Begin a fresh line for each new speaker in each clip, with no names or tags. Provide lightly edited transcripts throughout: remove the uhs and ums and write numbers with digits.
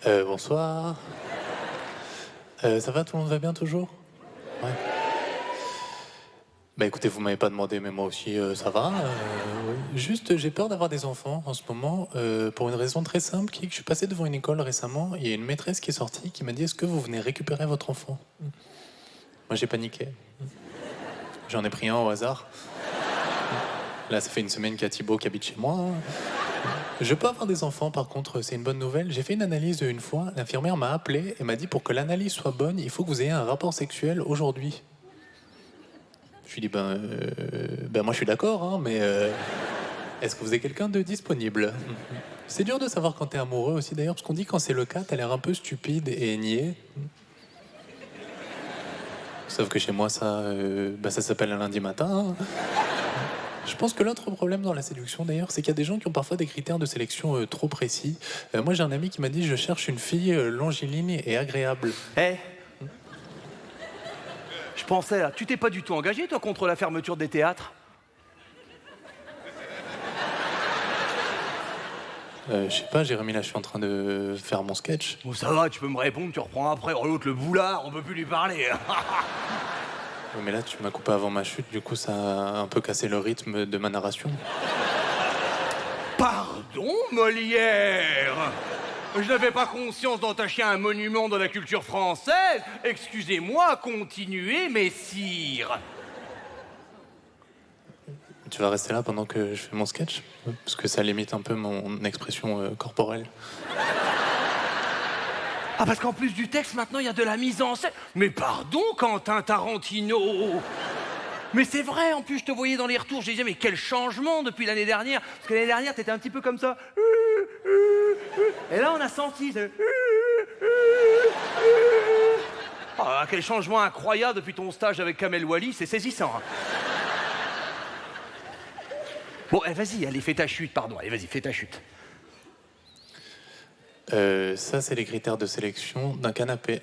Bonsoir. Ça va, tout le monde va bien toujours? Ouais. Bah écoutez, vous m'avez pas demandé, mais moi aussi ça va. Oui. Juste, j'ai peur d'avoir des enfants en ce moment, pour une raison très simple, qui est que je suis passé devant une école récemment, il y a une maîtresse qui est sortie qui m'a dit: est-ce que vous venez récupérer votre enfant? Moi j'ai paniqué. J'en ai pris un au hasard. Là, ça fait une semaine qu'il y a Thibaut qui habite chez moi. Je peux avoir des enfants, par contre, c'est une bonne nouvelle. J'ai fait une analyse une fois, l'infirmière m'a appelé et m'a dit: pour que l'analyse soit bonne, il faut que vous ayez un rapport sexuel aujourd'hui. Je lui ai dit: ben moi je suis d'accord, hein, mais est-ce que vous avez quelqu'un de disponible? C'est dur de savoir quand t'es amoureux aussi d'ailleurs, parce qu'on dit quand c'est le cas, t'as l'air un peu stupide et niais. Sauf que chez moi, ça s'appelle un lundi matin. Hein. Je pense que l'autre problème dans la séduction, d'ailleurs, c'est qu'il y a des gens qui ont parfois des critères de sélection trop précis. Moi, j'ai un ami qui m'a dit: je cherche une fille longiligne et agréable.
Eh, je pensais là, tu t'es pas du tout engagé toi contre la fermeture des théâtres?
Je sais pas, Jérémy, là, je suis en train de faire mon sketch.
Bon ça va, tu peux me répondre, tu reprends après. Oh l'autre le boulard, on peut plus lui parler.
Oui, mais là, tu m'as coupé avant ma chute, du coup, ça a un peu cassé le rythme de ma narration.
Pardon, Molière? Je n'avais pas conscience d'entacher un monument de la culture française. Excusez-moi, continuez, messire.
Tu vas rester là pendant que je fais mon sketch? Parce que ça limite un peu mon expression corporelle.
Ah, parce qu'en plus du texte, maintenant, il y a de la mise en scène. Mais pardon, Quentin Tarantino. Mais c'est vrai, en plus, je te voyais dans les retours, je disais, mais quel changement depuis l'année dernière. Parce que l'année dernière, t'étais un petit peu comme ça. Et là, on a senti... Ah, quel changement incroyable depuis ton stage avec Kamel Wally, c'est saisissant. Hein. Bon, vas-y, allez, fais ta chute, pardon. Allez, vas-y, fais ta chute.
Ça, c'est les critères de sélection d'un canapé.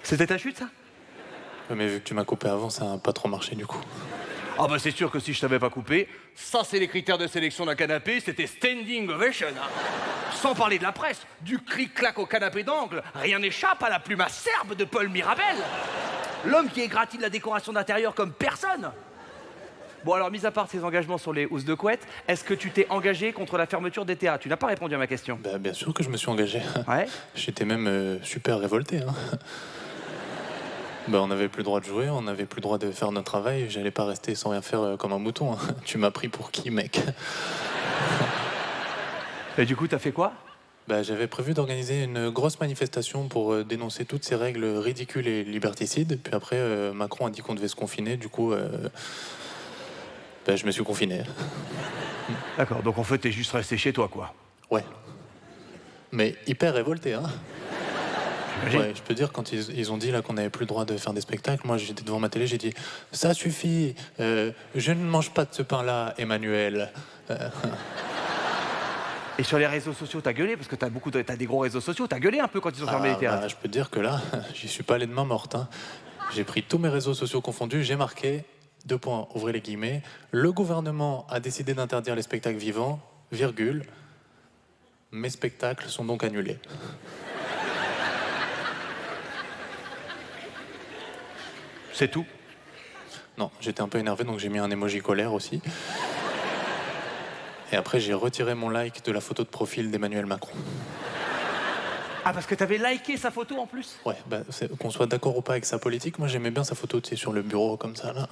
C'était ta chute, ça?
Mais vu que tu m'as coupé avant, ça n'a pas trop marché du coup.
Ah bah c'est sûr que si je t'avais pas coupé, ça c'est les critères de sélection d'un canapé, c'était standing ovation. Hein. Sans parler de la presse, du clic-clac au canapé d'angle, rien n'échappe à la plume acerbe de Paul Mirabel. L'homme qui égratigne la décoration d'intérieur comme personne. Bon alors, mis à part tes engagements sur les housses de couette, est-ce que tu t'es engagé contre la fermeture des théâtres? Tu n'as pas répondu à ma question.
Bah, bien sûr que je me suis engagé.
Ouais.
J'étais même super révolté. Hein. Bah, on n'avait plus le droit de jouer, on n'avait plus le droit de faire notre travail. J'allais pas rester sans rien faire comme un mouton. Hein. Tu m'as pris pour qui, mec?
Et du coup, t'as fait quoi?
Bah, j'avais prévu d'organiser une grosse manifestation pour dénoncer toutes ces règles ridicules et liberticides. Puis après, Macron a dit qu'on devait se confiner. Du coup, bah, je me suis confiné.
D'accord, donc en fait, t'es juste resté chez toi, quoi.
Ouais. Mais hyper révolté, hein.
J'imagine.
Ouais, je peux dire, quand ils ont dit là qu'on n'avait plus le droit de faire des spectacles, moi j'étais devant ma télé, j'ai dit: ça suffit, je ne mange pas de ce pain-là, Emmanuel.
Et sur les réseaux sociaux, t'as gueulé? Parce que t'as des gros réseaux sociaux, t'as gueulé un peu quand ils ont fermé les théâtres.
Bah, je peux te dire que là, j'y suis pas allé de main morte. Hein. J'ai pris tous mes réseaux sociaux confondus, j'ai marqué, 2 points, ouvrez les guillemets, le gouvernement a décidé d'interdire les spectacles vivants, virgule, mes spectacles sont donc annulés.
C'est tout?
Non, j'étais un peu énervé, donc j'ai mis un emoji colère aussi. Et après, j'ai retiré mon like de la photo de profil d'Emmanuel Macron.
Ah, parce que t'avais liké sa photo en plus?
Ouais, bah, qu'on soit d'accord ou pas avec sa politique, moi j'aimais bien sa photo, tu sais, sur le bureau comme ça, là.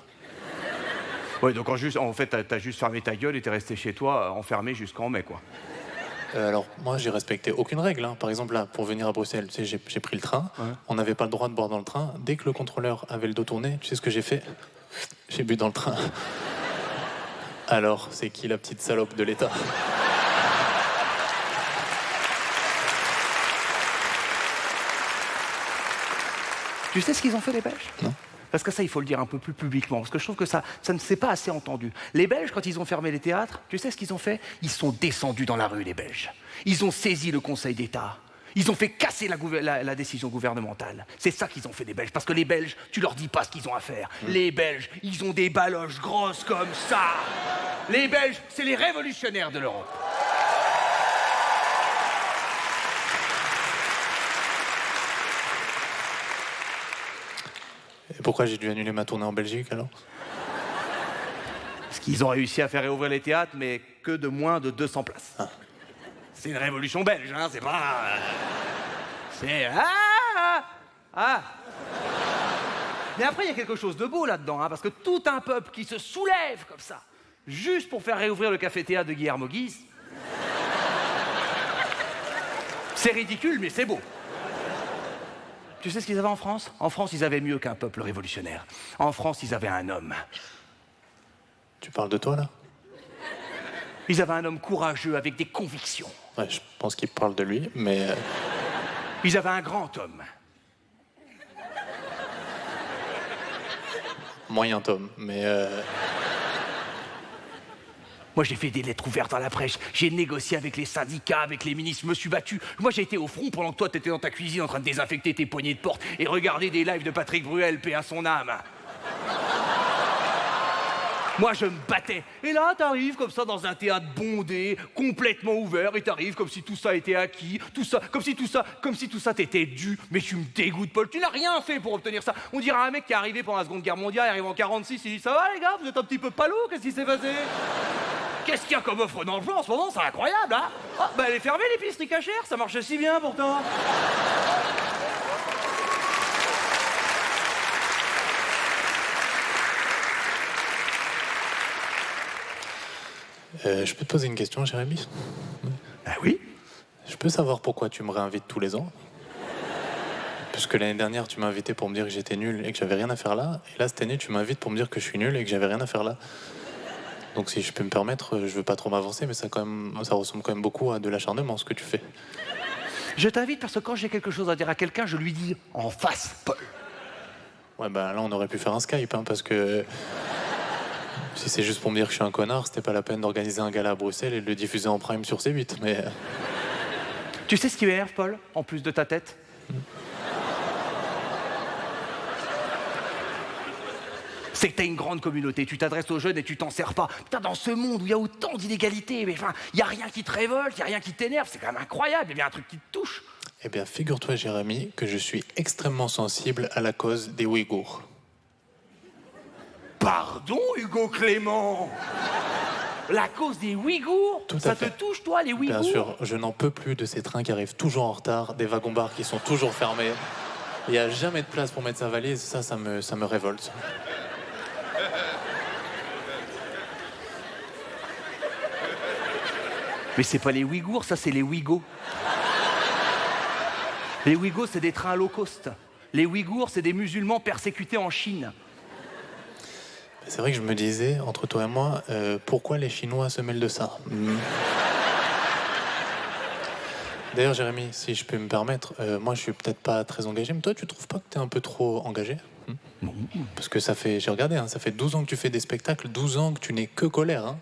Ouais, donc en fait, t'as juste fermé ta gueule et t'es resté chez toi, enfermé jusqu'en mai, quoi.
Alors, moi, j'ai respecté aucune règle. Hein. Par exemple, là, pour venir à Bruxelles, tu sais, j'ai pris le train. Ouais. On n'avait pas le droit de boire dans le train. Dès que le contrôleur avait le dos tourné, tu sais ce que j'ai fait? J'ai bu dans le train. Alors, c'est qui la petite salope de l'État?
Tu sais ce qu'ils ont fait, les Belges?
Non.
Parce que ça, il faut le dire un peu plus publiquement, parce que je trouve que ça ne s'est pas assez entendu. Les Belges, quand ils ont fermé les théâtres, tu sais ce qu'ils ont fait? Ils sont descendus dans la rue, les Belges. Ils ont saisi le Conseil d'État. Ils ont fait casser la décision gouvernementale. C'est ça qu'ils ont fait des Belges. Parce que les Belges, tu leur dis pas ce qu'ils ont à faire. Les Belges, ils ont des baloches grosses comme ça. Les Belges, c'est les révolutionnaires de l'Europe.
Et pourquoi j'ai dû annuler ma tournée en Belgique alors?
Parce qu'ils ont réussi à faire réouvrir les théâtres, mais que de moins de 200 places.
Ah.
C'est une révolution belge, hein, c'est pas... C'est... Ah. Mais après, il y a quelque chose de beau là-dedans, hein, parce que tout un peuple qui se soulève comme ça, juste pour faire réouvrir le café-théâtre de Guillermo Guise, c'est ridicule, mais c'est beau. Tu sais ce qu'ils avaient en France? En France, ils avaient mieux qu'un peuple révolutionnaire. En France, ils avaient un homme.
Tu parles de toi là?
Ils avaient un homme courageux avec des convictions.
Ouais, je pense qu'il parle de lui, mais...
Ils avaient un grand homme.
Moyen tome, mais...
Moi, j'ai fait des lettres ouvertes à la presse. J'ai négocié avec les syndicats, avec les ministres. Je me suis battu. Moi, j'ai été au front pendant que toi, t'étais dans ta cuisine en train de désinfecter tes poignées de porte et regarder des lives de Patrick Bruel, paix à son âme. Moi, je me battais. Et là, t'arrives comme ça dans un théâtre bondé, complètement ouvert, et t'arrives comme si tout ça était acquis, tout ça, comme si tout ça t'était dû. Mais tu me dégoûtes, Paul. Tu n'as rien fait pour obtenir ça. On dirait un mec qui est arrivé pendant la Seconde Guerre mondiale, il arrive en 46, il dit ça va les gars, vous êtes un petit peu palo, qu'est-ce qui s'est passé? Qu'est-ce qu'il y a comme offre d'emploi en ce moment? C'est incroyable, hein? Ah, bah elle est fermée l'épicerie cachère, ça marche si bien pourtant.
je peux te poser une question, Jérémy?
Ah oui?
Je peux savoir pourquoi tu me réinvites tous les ans? Puisque l'année dernière, tu m'as invité pour me dire que j'étais nul et que j'avais rien à faire là. Et là, cette année, tu m'invites pour me dire que je suis nul et que j'avais rien à faire là. Donc si je peux me permettre, je veux pas trop m'avancer, mais ça ressemble quand même beaucoup à de l'acharnement, ce que tu fais.
Je t'invite parce que quand j'ai quelque chose à dire à quelqu'un, je lui dis en face, Paul.
Ouais, bah là, on aurait pu faire un Skype, hein, parce que... Si c'est juste pour me dire que je suis un connard, c'était pas la peine d'organiser un gala à Bruxelles et de le diffuser en prime sur C8, mais...
Tu sais ce qui m'énerve, Paul, en plus de ta tête? C'est que t'as une grande communauté, tu t'adresses aux jeunes et tu t'en sers pas. Putain, dans ce monde où il y a autant d'inégalités, mais enfin, il y a rien qui te révolte, il y a rien qui t'énerve, c'est quand même incroyable, il y a bien un truc qui te touche.
Eh bien, figure-toi, Jérémy, que je suis extrêmement sensible à la cause des Ouïghours.
Pardon, Hugo Clément? La cause des Ouïghours?
Tout à
Ça
fait.
te touche, toi, les Ouïghours?
Bien sûr, je n'en peux plus de ces trains qui arrivent toujours en retard, des wagons-bars qui sont toujours fermés. Il n'y a jamais de place pour mettre sa valise, ça me révolte.
Mais c'est pas les Ouïghours, ça c'est les Ouïgos. Les Ouïgos, c'est des trains low cost. Les Ouïghours, c'est des musulmans persécutés en Chine.
C'est vrai que je me disais, entre toi et moi, pourquoi les Chinois se mêlent de ça? D'ailleurs, Jérémy, si je peux me permettre, moi je suis peut-être pas très engagé, mais toi tu trouves pas que t'es un peu trop engagé?
Non.
Parce que ça fait, j'ai regardé, hein, ça fait 12 ans que tu fais des spectacles, 12 ans que tu n'es que colère. Hein.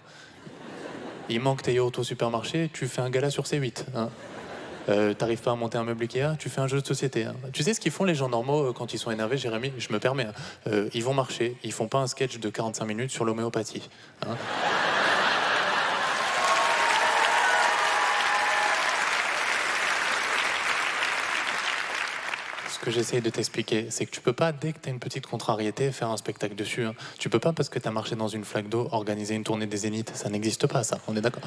Il manque tes yaourts au supermarché, tu fais un gala sur C8. Hein. T'arrives pas à monter un meuble Ikea, tu fais un jeu de société. Hein. Tu sais ce qu'ils font les gens normaux quand ils sont énervés, Jérémy? Je me permets. Hein. Ils vont marcher, ils font pas un sketch de 45 minutes sur l'homéopathie. Hein. Ce que j'essaye de t'expliquer, c'est que tu peux pas, dès que t'as une petite contrariété, faire un spectacle dessus. Hein. Tu peux pas, parce que t'as marché dans une flaque d'eau, organiser une tournée des Zéniths. Ça n'existe pas, ça. On est d'accord?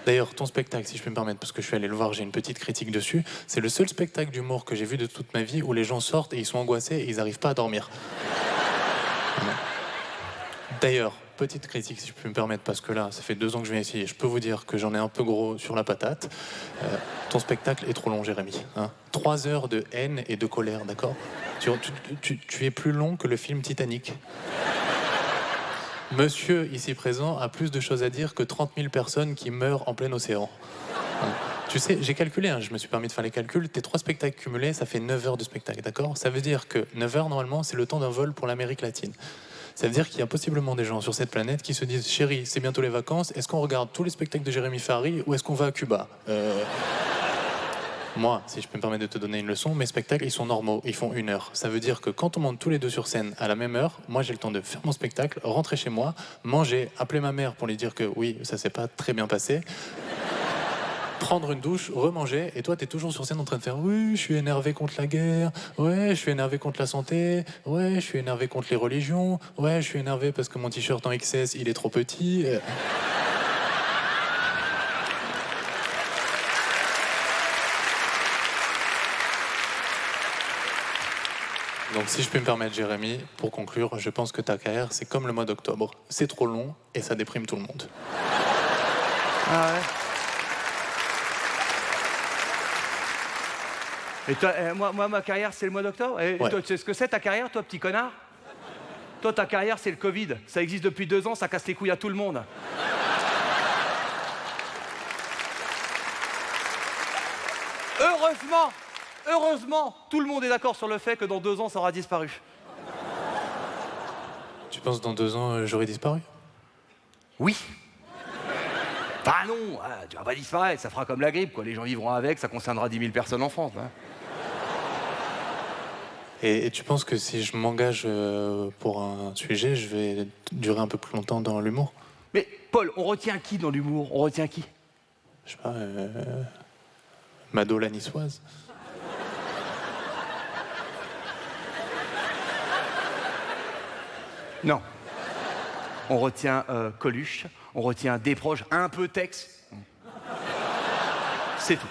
D'ailleurs, ton spectacle, si je peux me permettre, parce que je suis allé le voir, j'ai une petite critique dessus, c'est le seul spectacle d'humour que j'ai vu de toute ma vie où les gens sortent et ils sont angoissés et ils n'arrivent pas à dormir. D'ailleurs, petite critique, si je peux me permettre, parce que là, ça fait 2 ans que je viens ici et je peux vous dire que j'en ai un peu gros sur la patate. Ton spectacle est trop long, Jérémy. Hein. 3 heures de haine et de colère, d'accord? Tu es plus long que le film Titanic. Monsieur, ici présent, a plus de choses à dire que 30 000 personnes qui meurent en plein océan. Hein. Tu sais, j'ai calculé, hein, je me suis permis de faire les calculs, tes 3 spectacles cumulés, ça fait 9 heures de spectacle, d'accord? Ça veut dire que 9 heures, normalement, c'est le temps d'un vol pour l'Amérique latine. Ça veut dire qu'il y a possiblement des gens sur cette planète qui se disent « Chérie, c'est bientôt les vacances, est-ce qu'on regarde tous les spectacles de Jérémy Ferrari ou est-ce qu'on va à Cuba Moi, si je peux me permettre de te donner une leçon, mes spectacles, ils sont normaux, ils font 1 heure. Ça veut dire que quand on monte tous les deux sur scène à la même heure, moi j'ai le temps de faire mon spectacle, rentrer chez moi, manger, appeler ma mère pour lui dire que oui, ça s'est pas très bien passé, prendre une douche, remanger, et toi t'es toujours sur scène en train de faire oui, je suis énervé contre la guerre, ouais, je suis énervé contre la santé, ouais, je suis énervé contre les religions, ouais, je suis énervé parce que mon t-shirt en XS il est trop petit. Donc si je peux me permettre, Jérémy, pour conclure, je pense que ta carrière, c'est comme le mois d'octobre. C'est trop long et ça déprime tout le monde.
Ah ouais. Et toi, moi, ma carrière, c'est le mois d'octobre. Et
Ouais.
toi, tu sais ce que c'est ta carrière, toi, petit connard? Toi, ta carrière, c'est le Covid. Ça existe depuis 2 ans, ça casse les couilles à tout le monde. Heureusement, tout le monde est d'accord sur le fait que dans 2 ans, ça aura disparu.
Tu penses dans 2 ans, j'aurai disparu?
Oui. Bah non, tu vas pas disparaître, ça fera comme la grippe, quoi. Les gens vivront avec, ça concernera 10 000 personnes en France. Hein.
Et tu penses que si je m'engage pour un sujet, je vais durer un peu plus longtemps dans l'humour?
Mais Paul, on retient qui dans l'humour? On retient qui?
Je sais pas, Mado la niçoise.
Non. On retient Coluche, on retient Desproges, un peu Tex. C'est tout.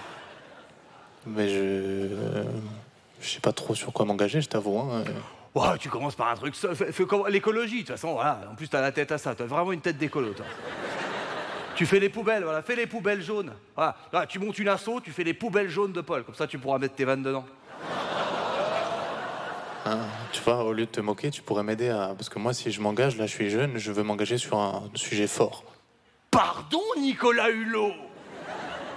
Mais je sais pas trop sur quoi m'engager, je t'avoue. Hein.
Ouais, tu commences par un truc, fais comme l'écologie, de toute façon, voilà. En plus, t'as la tête à ça, t'as vraiment une tête d'écolo, toi. Tu fais les poubelles, voilà, fais les poubelles jaunes. Voilà. Là, tu montes une asso, tu fais les poubelles jaunes de Paul, comme ça tu pourras mettre tes vannes dedans.
Hein, tu vois, au lieu de te moquer, tu pourrais m'aider à... Parce que moi, si je m'engage, là, je suis jeune, je veux m'engager sur un sujet fort.
Pardon, Nicolas Hulot?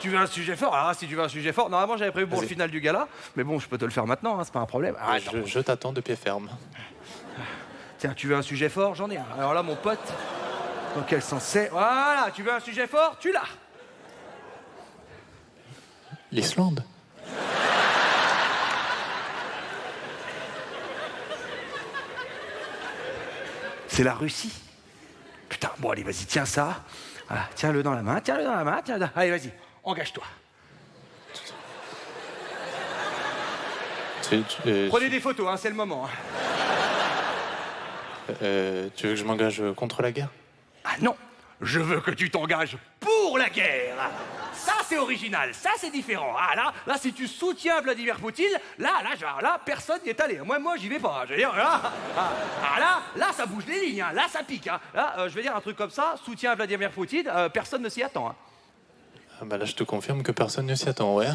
Tu veux un sujet fort? Ah, si tu veux un sujet fort, normalement j'avais prévu pour le
Vas-y.
final du gala, mais bon, je peux te le faire maintenant, hein, c'est pas un problème. Ah, attends.
Je t'attends de pied ferme.
Tiens, tu veux un sujet fort? J'en ai un. Alors là, mon pote, dans quel sens c'est? Voilà, tu veux un sujet fort? Tu l'as.
L'Islande?
C'est la Russie. Putain, bon, allez, vas-y, tiens ça. Voilà, tiens-le dans la main, tiens-le dans la main, tiens-le. Allez, vas-y, engage-toi. Prenez des photos, hein, c'est le moment. Hein.
Tu veux que je m'engage contre la guerre?
Ah non, je veux que tu t'engages pour la guerre. Ça, c'est original, ça, c'est différent. Ah, là, si tu soutiens Vladimir Poutine, là, personne n'y est allé. Moi, j'y vais pas. Je veux dire, là, ça bouge les lignes, hein. Là, ça pique. Hein. Là, je vais dire un truc comme ça, soutien Vladimir Poutine, personne ne s'y attend. Hein.
Ah bah là, je te confirme que personne ne s'y attend, ouais.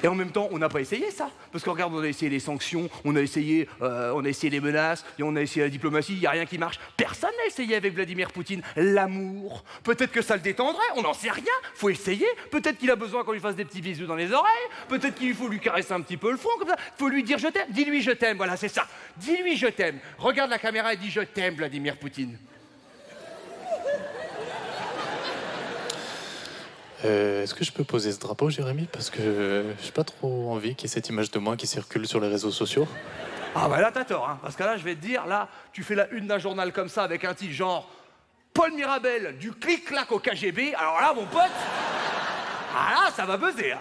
Et en même temps, on n'a pas essayé ça. Parce que regarde, on a essayé les sanctions, on a essayé les menaces, et on a essayé la diplomatie, il n'y a rien qui marche. Personne n'a essayé avec Vladimir Poutine l'amour. Peut-être que ça le détendrait, on n'en sait rien. Faut essayer. Peut-être qu'il a besoin qu'on lui fasse des petits bisous dans les oreilles. Peut-être qu'il faut lui caresser un petit peu le front, comme ça. Faut lui dire je t'aime. Dis-lui je t'aime, voilà, c'est ça. Dis-lui je t'aime. Regarde la caméra et dis je t'aime, Vladimir Poutine.
Est-ce que je peux poser ce drapeau, Jérémy? Parce que j'ai pas trop envie qu'il y ait cette image de moi qui circule sur les réseaux sociaux.
Ah bah là t'as tort, hein, parce que là je vais te dire, là tu fais la une d'un journal comme ça avec un titre genre Paul Mirabel du clic-clac au KGB, alors là mon pote, ah là ça va buzzer. Hein.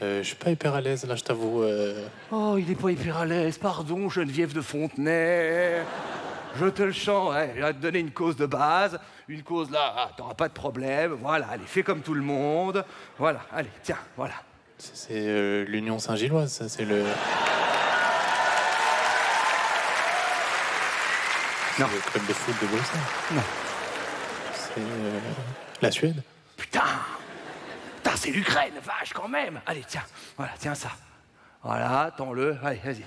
Je suis pas hyper à l'aise, là, je t'avoue.
Oh il est pas hyper à l'aise, pardon Geneviève de Fontenay, je te le chante, ouais, je vais te donner une cause de base, une cause là, t'auras pas de problème, voilà, allez fais comme tout le monde, voilà, allez tiens, voilà.
C'est l'Union Saint-Gilloise, ça, c'est le...
Non.
C'est le club de foot de Bruxelles.
Non.
C'est la Suède.
Putain, c'est l'Ukraine, vache quand même. Allez, tiens, voilà, tiens ça. Voilà, tends-le, allez, vas-y.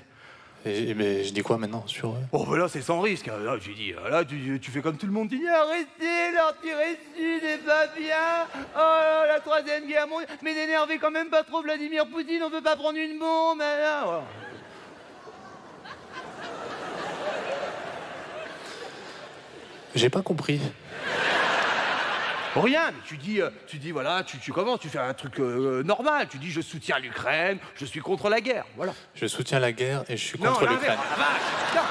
Mais je dis quoi maintenant sur...
Oh, ben là, c'est sans risque. Là, tu dis, là, tu fais comme tout le monde. Tu dis, arrêtez, leur tirer dessus, c'est pas bien. Oh, la troisième guerre mondiale. Mais n'énervez quand même pas trop Vladimir Poutine, on peut pas prendre une bombe. Là. Voilà.
J'ai pas compris.
Rien, mais tu dis voilà, tu commences, tu fais un truc normal. Tu dis je soutiens l'Ukraine, je suis contre la guerre, voilà.
Je soutiens la guerre et je suis
Non,
contre
l'inverse,
l'Ukraine.
la vache, putain.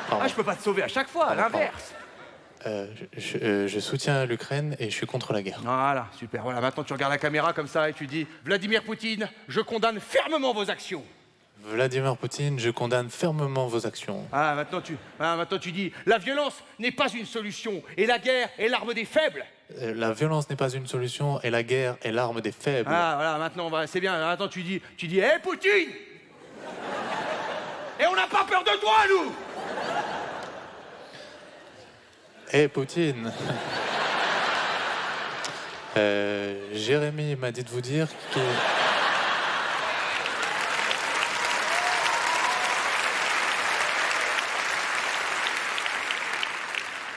Pardon.
Ah, je peux pas te sauver à chaque fois,
Pardon,
l'inverse.
Je soutiens l'Ukraine et je suis contre la guerre.
Voilà, super. Voilà, maintenant tu regardes la caméra comme ça et tu dis Vladimir Poutine, je condamne fermement vos actions.
Vladimir Poutine, je condamne fermement vos actions.
Maintenant tu dis la violence n'est pas une solution et la guerre est l'arme des faibles.
La violence n'est pas une solution et la guerre est l'arme des faibles.
Ah voilà, maintenant c'est bien. Maintenant tu dis hé Poutine. Et on n'a pas peur de toi, nous.
Hé Poutine. Jérémy m'a dit de vous dire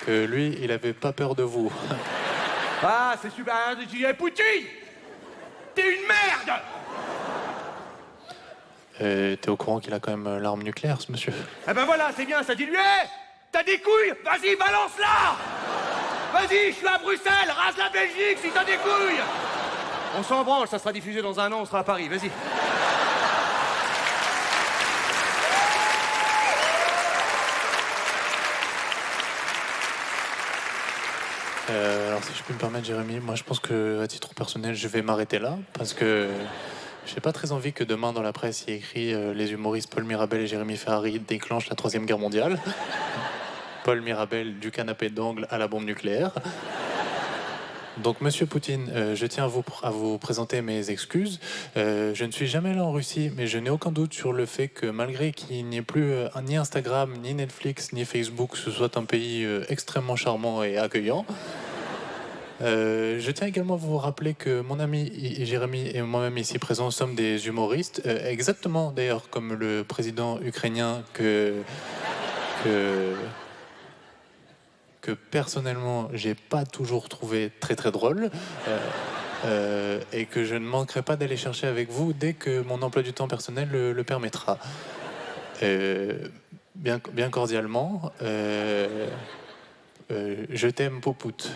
que lui, il avait pas peur de vous.
Ah, c'est super. Tu dis hé Poutine, t'es une merde.
T'es au courant qu'il a quand même l'arme nucléaire, ce monsieur?
Eh ben voilà, c'est bien, ça dit lui, hé, t'as des couilles, vas-y, balance-la. Vas-y, je suis à Bruxelles, rase la Belgique si t'as des couilles. On s'en branle, ça sera diffusé dans un an, on sera à Paris, vas-y.
Alors si je peux me permettre, Jérémy, moi je pense que à titre personnel, je vais m'arrêter là parce que j'ai pas très envie que demain dans la presse il y ait écrit les humoristes Paul Mirabel et Jérémy Ferrari déclenchent la Troisième Guerre mondiale. Paul Mirabel du canapé d'angle à la bombe nucléaire. Donc, Monsieur Poutine, je tiens à vous présenter mes excuses. Je ne suis jamais allé en Russie, mais je n'ai aucun doute sur le fait que malgré qu'il n'y ait plus ni Instagram, ni Netflix, ni Facebook, ce soit un pays extrêmement charmant et accueillant. Je tiens également à vous rappeler que mon ami Jérémy et moi-même ici présents sommes des humoristes, exactement d'ailleurs comme le président ukrainien que personnellement j'ai pas toujours trouvé très très drôle et que je ne manquerai pas d'aller chercher avec vous dès que mon emploi du temps personnel le permettra. Bien cordialement, je t'aime Popout.